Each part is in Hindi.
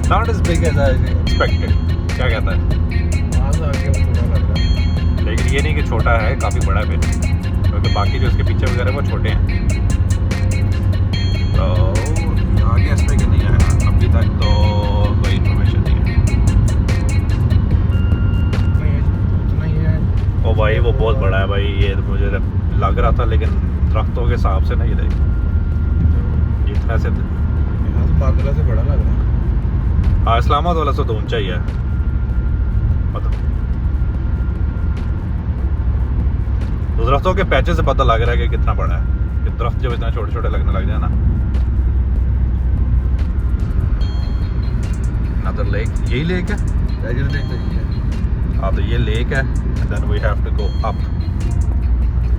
Not as big as I expected. क्या कहता है? वहाँ से आगे वो थोड़ा लग रहा है। लेकिन ये नहीं कि छोटा है, काफ़ी बड़ा है फिर, क्योंकि बाकी जो इसके पीछे वगैरह वो छोटे हैं। तो आगे इस पर कि नहीं आया अभी तक, तो कोई इन्फॉर्मेशन नहीं है। उतना ही है। ओ भाई वो बहुत बड़ा है भाई, ये मुझे लग रहा था, लेकिन दरख्तों के हिसाब से नहीं रही इतना से। यहाँ से बागला से बड़ा लग रहा है। हाँ, इस्लामाबाद वाला तो ऊंचा ही है मतलब। तो दरख्तों के पैचे से पता लग रहा है कि कितना बड़ा है, कि दरख्त जब इतना छोटे छोटे लगने लग जाए ना। अनदर लेक, यही लेक है। टाइगर लेक तो ये है। हाँ, तो ये लेक है, and then we have to go up,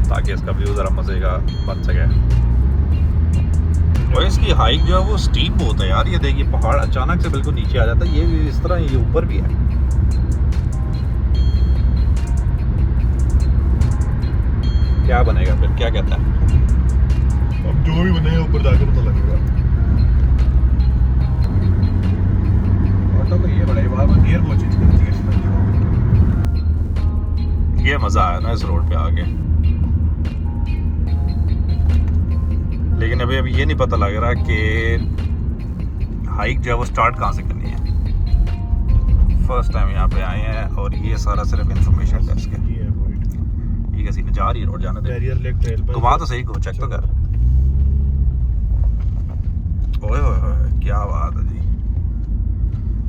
ताकि इसका व्यू ज़रा मज़े का बन सके। और इसकी हाइट जो है वो स्टीप बहुत है यार। ये देखिए पहाड़ अचानक से बिल्कुल नीचे आ जाता है, ये भी इस तरह, ये ऊपर भी है। क्या बनेगा फिर, क्या कहता है? अब जो भी बनेगा ऊपर जाकर पता लगेगा। ऑटो को ये बड़ा है, वहाँ पर गियर बहुत चेंज करनी चाहिए इसमें। ये मज़ा आया ना इस रोड पे आके, लेकिन अभी ये नहीं पता लग रहा कि हाइक जो है वो स्टार्ट कहाँ से करनी है। फर्स्ट टाइम यहाँ पे आए हैं और ये सारा सिर्फ इंफॉर्मेशन डेस्क है। ये है पॉइंट। ये कैसी न जा रही है रोड, जाने दे। बैरियर लेक ट्रेल पर घुमा तो सही, को चेक तो कर। ओए ओए ओए, क्या बात है जी।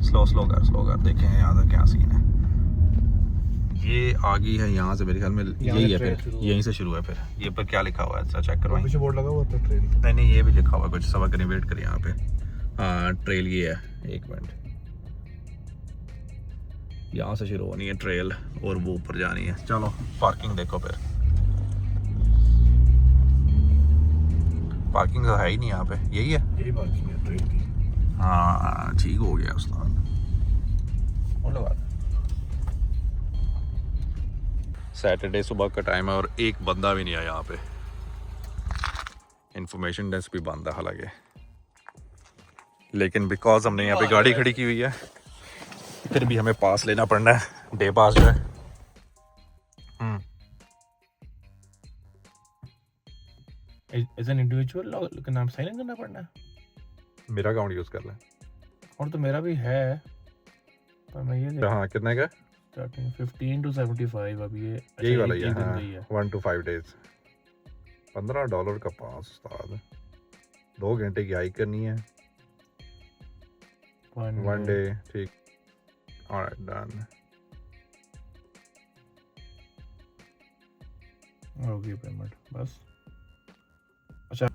स्लो स्लो कर, देखें यहाँ से क्या सीन है। ये आगे है यहाँ से, मेरे ख्याल में यही है, फिर यहीं से शुरू है। फिर ये पर क्या लिखा हुआ है, अच्छा चेक करवाएं। पीछे बोर्ड लगा हुआ था ट्रेल। नहीं, ये भी लिखा हुआ है कुछ, सवा करें, वेट करें यहाँ पे। हाँ, ट्रेल ये है, एक मिनट। यहाँ से शुरू होनी है ट्रेल और वो ऊपर जानी है। चलो पार्किंग देखो फिर। पार्किंग तो है ही नहीं यहाँ पे, यही है। यही पार्किंग है ट्रेल की। हाँ ठीक हो गया उस्ताद। सैटरडे सुबह का टाइम है और एक बंदा भी नहीं आया यहाँ पे। इंफॉर्मेशन डेस्क भी बंद है हालांकि, लेकिन बिकॉज हमने यहाँ पे गाड़ी खड़ी की हुई है, फिर भी हमें पास लेना पड़ना है, डे पास जो है। एज एन इंडिविजुअल लेकिन नाम साइन करना पड़ना है। मेरा अकाउंट यूज़ कर लें। और तो मेरा भी है, पर मैं ये हाँ, कितने का? स्टार्टिंग 15 to 75 अब ये यही वाला ही एक दिन है, का ही है। 1 to 5 days। $15 का पास उस्ताद। 2 घंटे की हाइक करनी है, 1 डे। ठीक, ऑलराइट डन। हो गई पेमेंट बस। अच्छा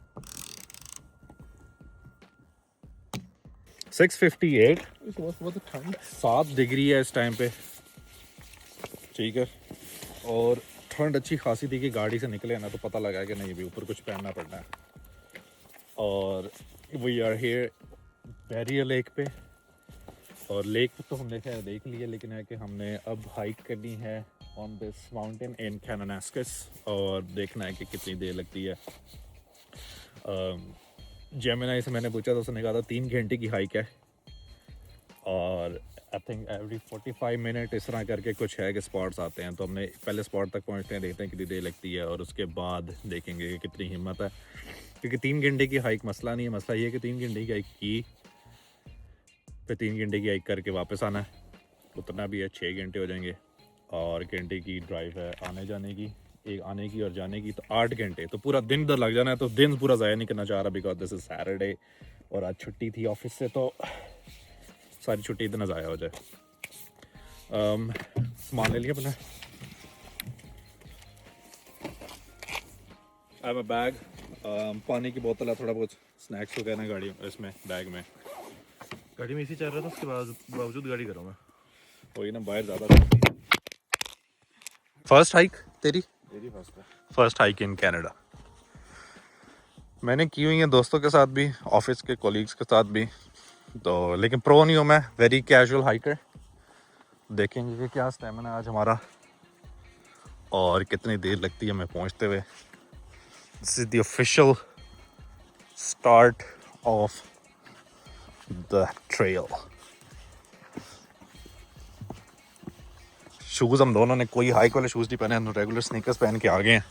6:58। बहुत ठंड, 7 डिग्री है इस टाइम पे, ठीक है। और ठंड अच्छी खासी थी कि गाड़ी से निकले ना तो पता लगा कि नहीं भी ऊपर कुछ पहनना पड़ना है। और we are here barrier lake पे, और लेक तो हमने खैर देख लिया, लेकिन है कि हमने अब हाइक करनी है ऑन दिस माउंटेन इन कैनानास्कस, और देखना है कि कितनी देर लगती है। जेमिनाई से मैंने पूछा तो उसने कहा था 3 घंटे की हाइक है, और आई थिंक एवरी 45 मिनट इस तरह करके कुछ है कि स्पॉट्स आते हैं। तो हमने पहले स्पॉट तक पहुंचते हैं, देखते हैं कितनी देर लगती है, और उसके बाद देखेंगे कि कितनी हिम्मत है। क्योंकि 3 घंटे की हाइक मसला नहीं है, मसला ये है कि 3 घंटे की हाइक की, फिर 3 घंटे की हाइक करके वापस आना है, उतना भी है 6 घंटे हो जाएंगे, और घंटे की ड्राइव है आने जाने की, एक आने की और जाने की, तो 8 घंटे, तो पूरा दिन इधर लग जाना है। तो दिन पूरा ज़ाया नहीं करना चाह रहा, बिकॉज दिस इज सैटरडे और आज छुट्टी थी ऑफिस से, तो सारी छुट्टी इतना ज़ाया हो जाए। सामान ले लिया अपना, आई एम बैग, पानी की बोतल है, थोड़ा बहुत स्नैक्स वगैरह गाड़ी इसमें बैग में। गाड़ी में इसी चल रहा था, उसके बावजूद गाड़ी करूँ मैं, वही ना बाहर ज़्यादा। फर्स्ट हाइक तेरी? फर्स्ट हाइक इन कनाडा मैंने की हुई है दोस्तों के साथ भी, ऑफिस के कोलीग्स के साथ भी, तो लेकिन प्रो नहीं हूँ मैं, वेरी कैजुअल हाइकर। देखेंगे कि क्या स्टेमिना आज हमारा और कितनी देर लगती है हमें पहुँचते हुए। This is the official start of the trail. Shoes हम दोनों ने कोई हाइक वाले शूज़ नहीं पहने, हम रेगुलर स्नीकर्स पहन के आ गए हैं।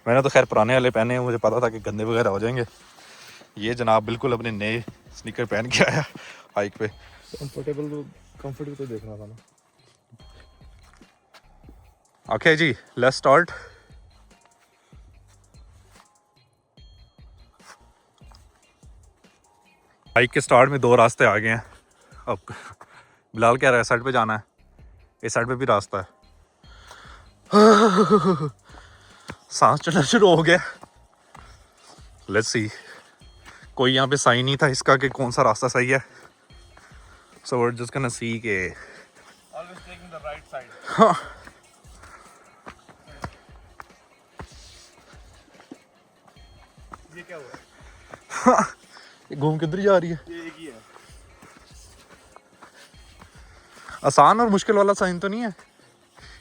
मैंने तो खैर पुराने वाले पहने हैं, मुझे पता था कि गंदे वगैरह हो जाएंगे। ये जनाब बिल्कुल अपने नए स्नीकर पहन के आया हाइक पे। कंफर्ट भी तो देखना था ना। ओके जी, लेट्स स्टार्ट। हाइक के स्टार्ट में 2 रास्ते आ गए हैं। अब बिलाल कह रहा है साइड पे जाना है, इस साइड पे भी रास्ता है। सांस चढ़ना शुरू हो गया। लेट्स सी, कोई यहाँ पे साइन नहीं था इसका कि कौन सा रास्ता सही है। So we are just gonna see के always taking the right side. हाँ, ये क्या हुआ? ये घूम किधर जा रही है? ये एक ही है। आसान और मुश्किल वाला साइन तो नहीं है?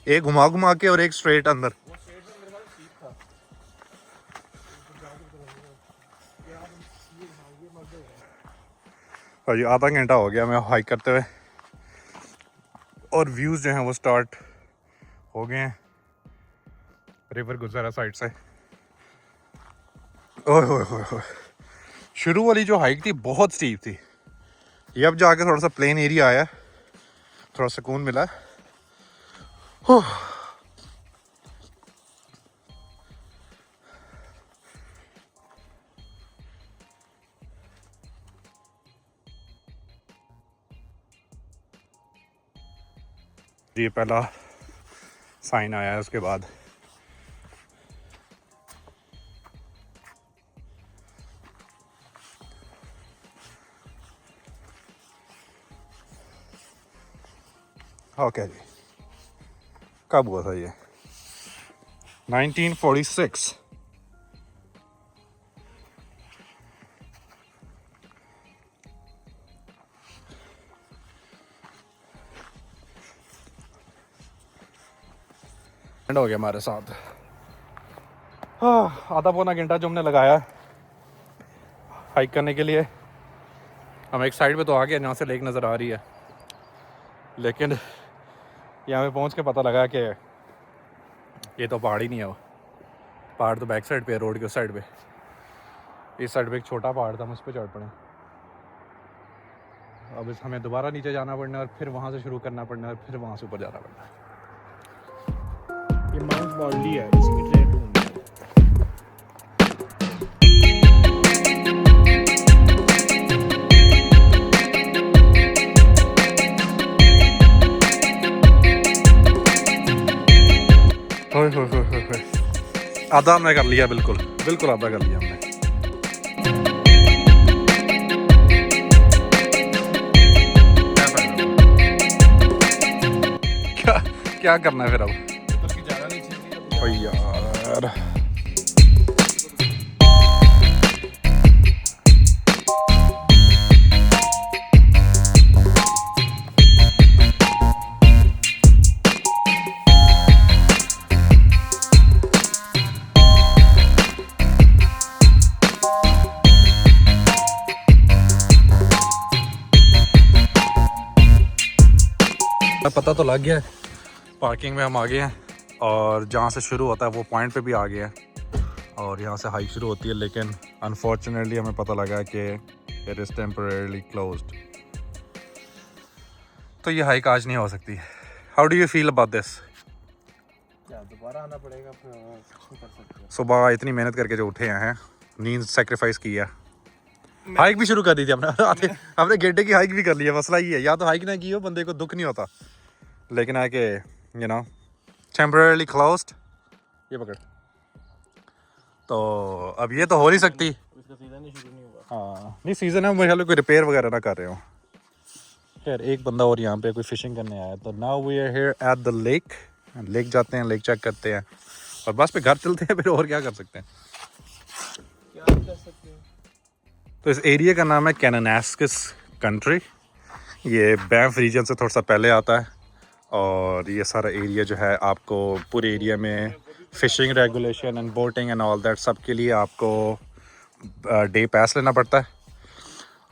एक घुमा घुमा के और एक स्ट्रेट अंदर। वो स्ट्रेट में मेरे ख्याल ठीक था। और ये आधा घंटा हो गया मैं हाइक करते हुए, और व्यूज़ जो हैं वो स्टार्ट हो गए हैं। रिवर गुजरा साइड से। ओह हो हो। शुरू वाली जो हाइक थी बहुत स्टीप थी, ये अब जाके थोड़ा सा प्लेन एरिया आया, थोड़ा सुकून मिला। ये पहला साइन आया है, उसके बाद ओके जी, कब हुआ था ये? 1946। हो गया हमारे साथ। आधा पौना घंटा जो हमने लगाया हाइक करने के लिए। हम एक साइड पे तो आ गए जहाँ से लेक नज़र आ रही है, लेकिन यहाँ पे पहुँच के पता लगा कि ये तो पहाड़ ही नहीं है। वो पहाड़ तो बैक साइड पे है, रोड के उस साइड पे। इस साइड पे एक छोटा पहाड़ था, हम उस पर चढ़ पड़े। अब इस हमें दोबारा नीचे जाना पड़ना है और फिर वहाँ से शुरू करना पड़ना है और फिर वहाँ से ऊपर जाना पड़ना है। ये माउंट मॉर्ली है, इसकी ट्रेन ढूंढ। आधा हमने कर लिया, बिल्कुल बिल्कुल आधा कर लिया हमने। क्या क्या करना है फिर अब? ऊपर की जाना नहीं चाहिए। ओ यार, पता तो लग गया है। पार्किंग में हम आ गए हैं और जहाँ से शुरू होता है वो पॉइंट पे भी आ गए हैं और यहाँ से हाइक शुरू होती है, लेकिन अनफॉर्चुनेटली हमें पता लगा कि इट इज़ टेम्परेरली क्लोज्ड। तो ये हाइक आज नहीं हो सकती। How do you feel about this? दोबारा आना पड़ेगा, फिर कुछ कर सकते हैं। सुबह इतनी मेहनत करके जो उठे हैं, नींद सेक्रीफाइस किया, हाइक भी शुरू कर दी थी हमने। हमने गेटे की हाइक भी कर ली है। मसला ये है, या तो हाइक ना की हो बंदे को दुख नहीं होता, लेकिन है कि यू नो टेम्परेरली क्लोज्ड। ये पकड़। तो अब ये तो हो नहीं सकती। इसका सीजन ही शुरू नहीं हुआ। हाँ नहीं, सीज़न है, मेरे ख्याल में कोई रिपेयर वगैरह ना कर रहे हो। खैर एक बंदा और यहाँ पे कोई फिशिंग करने आया। तो now we are here at the lake. Lake जाते हैं, लेक चेक करते हैं और बस पे घर चलते हैं। फिर और क्या कर सकते हैं? क्या कर सकते हैं? तो इस एरिया का नाम है कैनानास्किस कंट्री। ये बैंफ रीजन से थोड़ा सा पहले आता है और ये सारा एरिया जो है आपको पूरे एरिया में phishing regulation and boating and all that सब के लिए आपको डे पास लेना पड़ता है।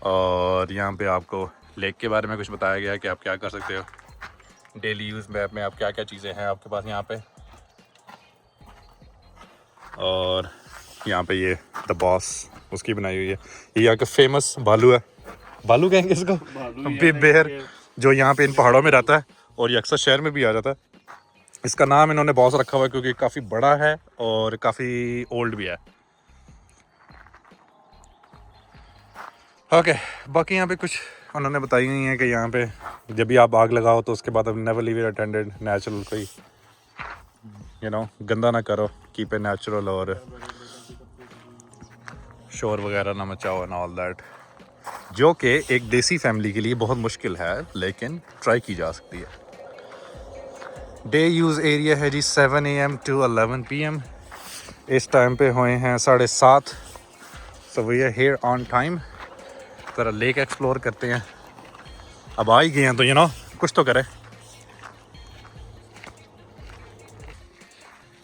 और यहाँ पे आपको लेक के बारे में कुछ बताया गया है कि आप क्या कर सकते हो। डेली यूज़ मैप में आप क्या क्या चीज़ें हैं आपके पास यहाँ पे। और यहाँ पे ये द बॉस उसकी बनाई हुई है। ये यहाँ का फेमस भालू है, भालू कहेंगे इसको, बेर, जो यहाँ पे इन पहाड़ों में रहता है और ये अक्सर शहर में भी आ जाता है। इसका नाम इन्होंने बॉस रखा हुआ है क्योंकि काफ़ी बड़ा है और काफ़ी ओल्ड भी है। ओके बाकी यहाँ पे कुछ उन्होंने बताई हुई हैं कि यहाँ पे जब भी आप आग लगाओ तो उसके बाद अब never leave it attended natural, कोई गंदा ना करो, कीप इट नेचुरल और शोर वगैरह ना मचाओ एंड ऑल दैट, जो कि एक देसी फैमिली के लिए बहुत मुश्किल है लेकिन ट्राई की जा सकती है। डे यूज़ एरिया है जी 7 AM to 11 PM। इस टाइम पे हुए हैं 7:30, so we are here on time. ज़रा लेक एक्सप्लोर करते हैं, अब आ ही गए हैं तो कुछ तो करें।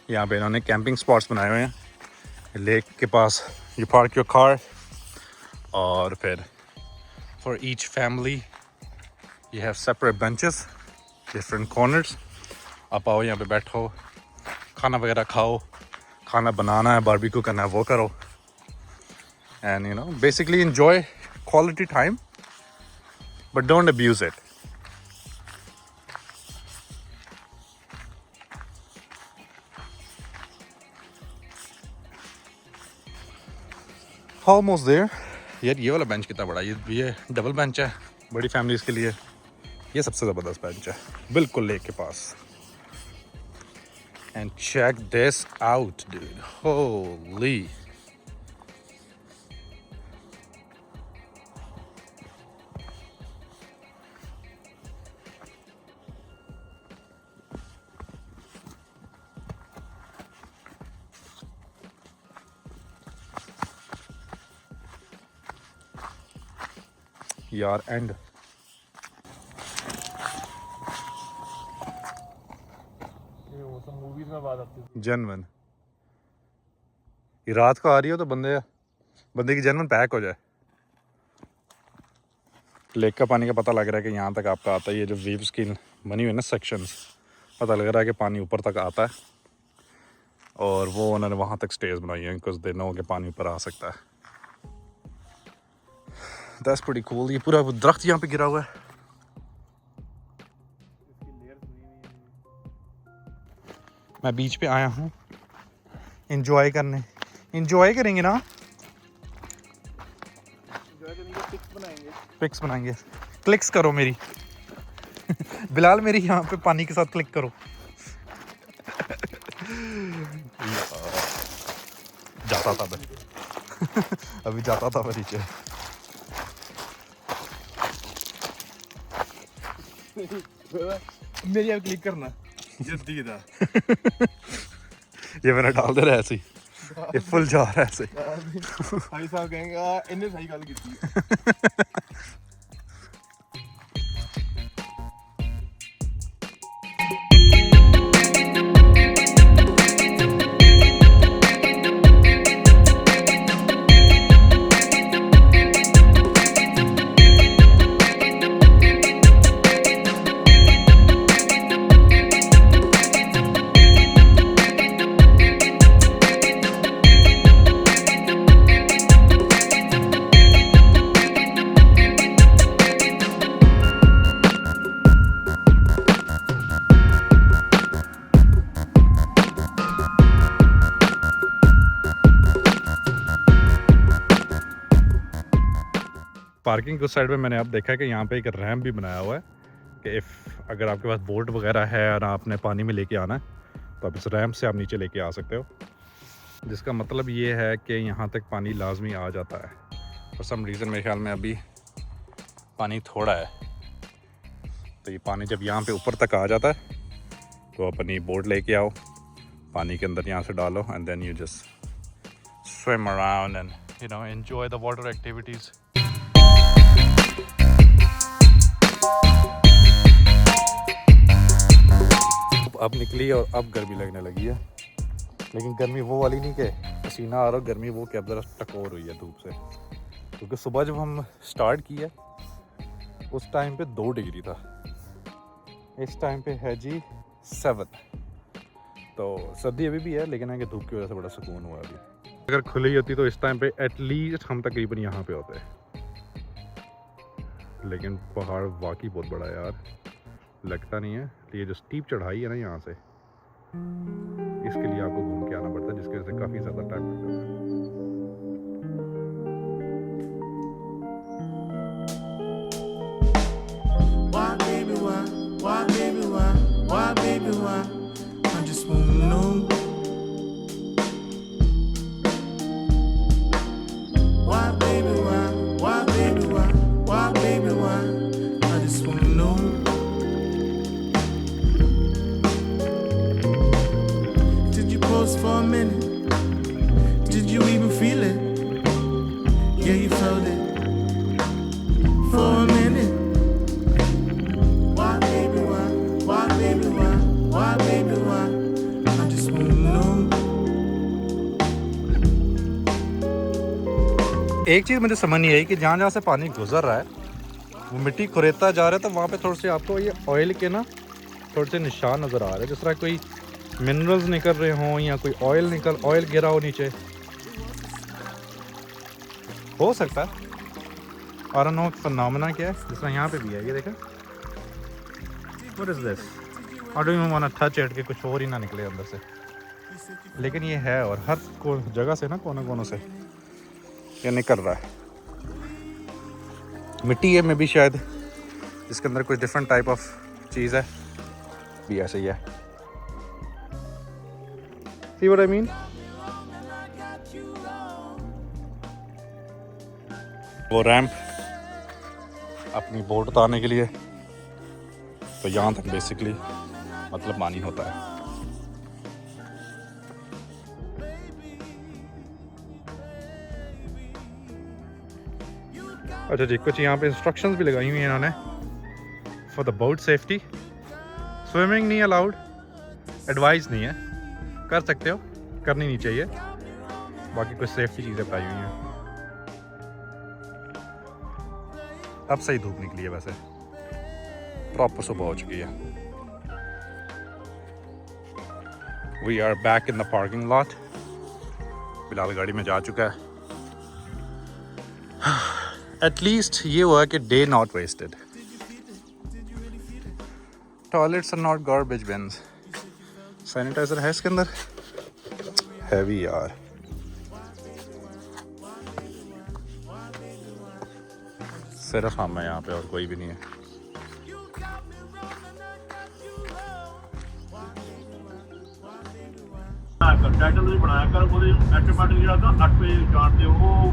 यहाँ पे इन्होंने कैंपिंग स्पॉट्स बनाए हुए हैं लेक के पास। यू पार्क योर कार और फिर for each family you have separate benches, different corners. आप आओ यहाँ पे बैठो, खाना वगैरह खाओ, खाना बनाना है, बारबेक्यू करना है वो करो, and basically enjoy quality time but don't abuse it. Almost there. यार ये वाला बेंच कितना बड़ा, ये डबल बेंच है बड़ी फैमिलीज के लिए। ये सबसे ज़बरदस्त बेंच है बिल्कुल लेक के पास। And check this out, dude. Holy. यार एंड मूवीज में बात आती है जनवन, ये रात को आ रही हो तो बंदे की जनवन पैक हो जाए। लेक का पानी का पता लग रहा है कि यहाँ तक आपका आता है। ये जो वेव्स की बनी हुई है ना सेक्शंस, पता लग रहा है कि पानी ऊपर तक आता है और वो उन्होंने वहाँ तक स्टेज बनाई है कुछ दिनों के पानी ऊपर आ सकता है। That's pretty cool. ये पूरा दरख्त यहाँ पे गिरा हुआ है। मैं बीच पे आया हूँ इंजॉय करने, इंजॉय करेंगे ना, पिक्स बनाएंगे। क्लिक्स करो मेरी बिलाल, मेरी यहाँ पे पानी के साथ क्लिक करो। जाता था मैं अभी जाता था मैं नीचे। मेरी अब क्लिक करना जल्दी था। ये मैंने डाल दे रहा है ऐसे ही, ये फुल जा रहा है ऐसे। भाई साहब कहेंगे इन्हें सही गल की। पार्किंग उस साइड में मैंने अब देखा है कि यहाँ पे एक रैम्प भी बनाया हुआ है कि अगर आपके पास बोट वगैरह है और आपने पानी में लेके आना है तो आप इस रैम्प से आप नीचे लेके आ सकते हो, जिसका मतलब ये है कि यहाँ तक पानी लाजमी आ जाता है। फॉर सम रीज़न मेरे ख्याल में अभी पानी थोड़ा है, तो ये पानी जब यहाँ पे ऊपर तक आ जाता है तो अपनी बोट लेके आओ, पानी के अंदर यहाँ से डालो and then you just swim around and enjoy the water activities. अब निकली और अब गर्मी लगने लगी है, लेकिन गर्मी वो वाली नहीं कि पसीना आ रहा, गर्मी वो कि अब ज़रा टकोर हुई है धूप से, क्योंकि सुबह जब हम स्टार्ट किया उस टाइम पे 2 डिग्री था इस टाइम पे है जी 7। तो सर्दी अभी भी है, लेकिन है कि धूप की वजह से बड़ा सुकून हुआ अभी। अगर खुली होती तो इस टाइम पे एटलीस्ट हम तकरीबन यहाँ पे होते, लेकिन पहाड़ वाकई बहुत बड़ा है यार, लगता नहीं है। तो ये जो स्टीप चढ़ाई है ना यहाँ से, इसके लिए आपको घूम के आना पड़ता है, जिसकी वजह से काफ़ी ज़्यादा टाइम लग जाता है। Why, baby, why? Why, baby, why? Why, baby, why? I just wanna know. Why, baby, why? Why, baby, why? Why, baby, why? I just wanna know. Did you pause for a minute? Did you even feel it? Yeah, you felt it. For a minute. Why, baby, why? Why, baby, why? Why, baby, why? I just wanna know. एक चीज़ मुझे समझ नहीं आई कि जहाँ जहाँ से पानी गुजर रहा है वो मिट्टी खुरेता जा रहा है, तो वहाँ पे थोड़े से आपको ये ऑयल के ना थोड़े से निशान नज़र आ रहे हैं, जिस तरह कोई मिनरल्स निकल रहे हों या कोई ऑयल गिरा हो नीचे, हो सकता है। और नो फिनोमेना क्या है, जिस तरह यहाँ पे भी है, ये देखें। What is this? I don't even want to touch it, कि कुछ और ही ना निकले अंदर से, लेकिन ये है। और हर जगह से ना कोने कोनों से ये निकल रहा है। मिट्टी है में भी शायद, जिसके अंदर कोई डिफरेंट टाइप ऑफ चीज़ है, भी ऐसे ही है। See what I mean? वो रैंप अपनी बोट उतारने के लिए, तो यहाँ तक बेसिकली मतलब पानी होता है। अच्छा जी, कुछ यहाँ पे इंस्ट्रक्शंस भी लगाई हुई हैं इन्होंने for the boat safety. Swimming नहीं अलाउड, एडवाइस नहीं है, कर सकते हो, करनी नहीं चाहिए, बाकी कुछ सेफ्टी चीज़ें बताई हुई हैं। अब सही धूप निकली है, वैसे प्रॉपर सुबह हो चुकी है। We are back in the parking lot. Bilal गाड़ी में जा चुका है। एटलीस्ट ये हुआ कि day not wasted. Toilets are not garbage bins. Sanitiser है इसके अंदर, हैवी यार। सिर्फ हम हैं यहाँ पे और कोई भी नहीं है। टाइटल भी बनाया कर, ਉਹਦੇ ਆਟੋਮੈਟਿਕ ਜਿਹੜਾ ਤਾਂ 8 ਵਜੇ ਜਾਣਦੇ ਉਹ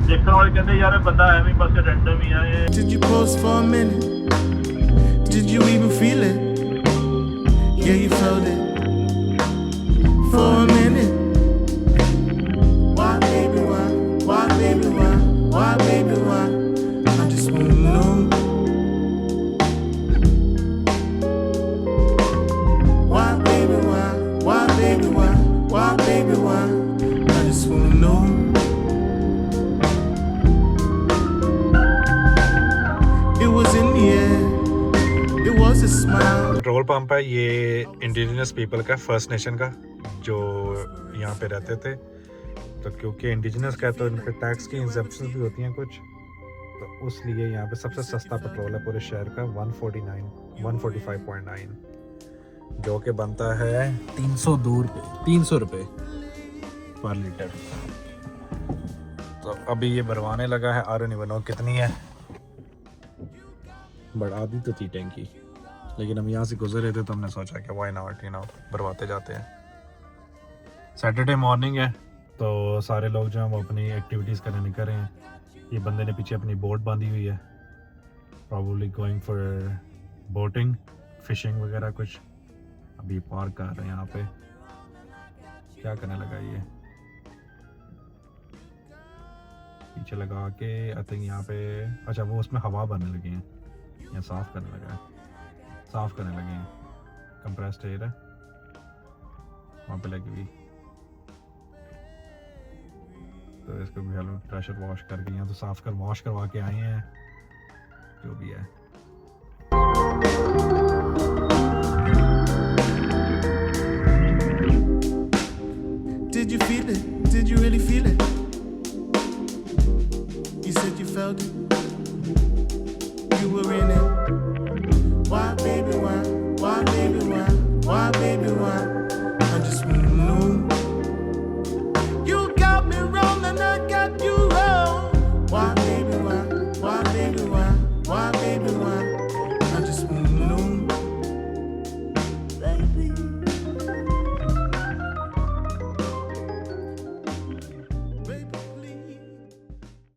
ਦੇਖਣ ਵਾਲੇ ਕਹਿੰਦੇ ਯਾਰ ਇਹ ਬੰਦਾ ਐਵੇਂ ਬਸ ਰੈਂਡਮ ਹੀ ਆ ਇਹ। Did you pause for a minute? Did you even feel it? Yeah, you felt it. For a minute. Why, baby, why? Why, baby, why? Why, baby, why? I just wanna know. Why, baby, why? Why, baby, why? Why, baby, why? I just wanna know. It was in the air. It was a smile. Petrol pump है ये इंडिजिनस पीपल का, फर्स्ट नेशन का, जो यहाँ पे रहते थे। तो क्योंकि इंडिजिनस का है तो इनके टैक्स की एग्जेम्पशंस भी होती हैं कुछ, तो उसलिए यहाँ पे सबसे सस्ता पेट्रोल है पूरे शहर का, 145.9, जो कि बनता है 300 रुपये पर लीटर। तो अभी ये भरवाने लगा है, आई डोंट इवन नो कितनी है, बट आधी तो थी टैंकी। लेकिन हम यहाँ से गुजर रहे थे तो हमने सोचा कि वाई नॉट, यू नो, भरवाते जाते हैं। सैटरडे मॉर्निंग है, तो सारे लोग जो हैं वो अपनी एक्टिविटीज़ करने निकल रहे हैं। ये बंदे ने पीछे अपनी बोट बांधी हुई है, probably going for boating, fishing वगैरह कुछ। अभी पार्क कर रहे हैं यहाँ पे, क्या करने लगा ये पीछे लगा के, आई थिंक यहाँ पे, अच्छा वो उसमें हवा भरने लगे हैं या साफ़ करने लगे हैं, कंप्रेस्ड एयर है वहाँ पे लगी हुई। तो इसको भी हेलो प्रेशर वॉश करके यहाँ तो साफ कर वॉश करवा के आए हैं, जो भी है। you were in it.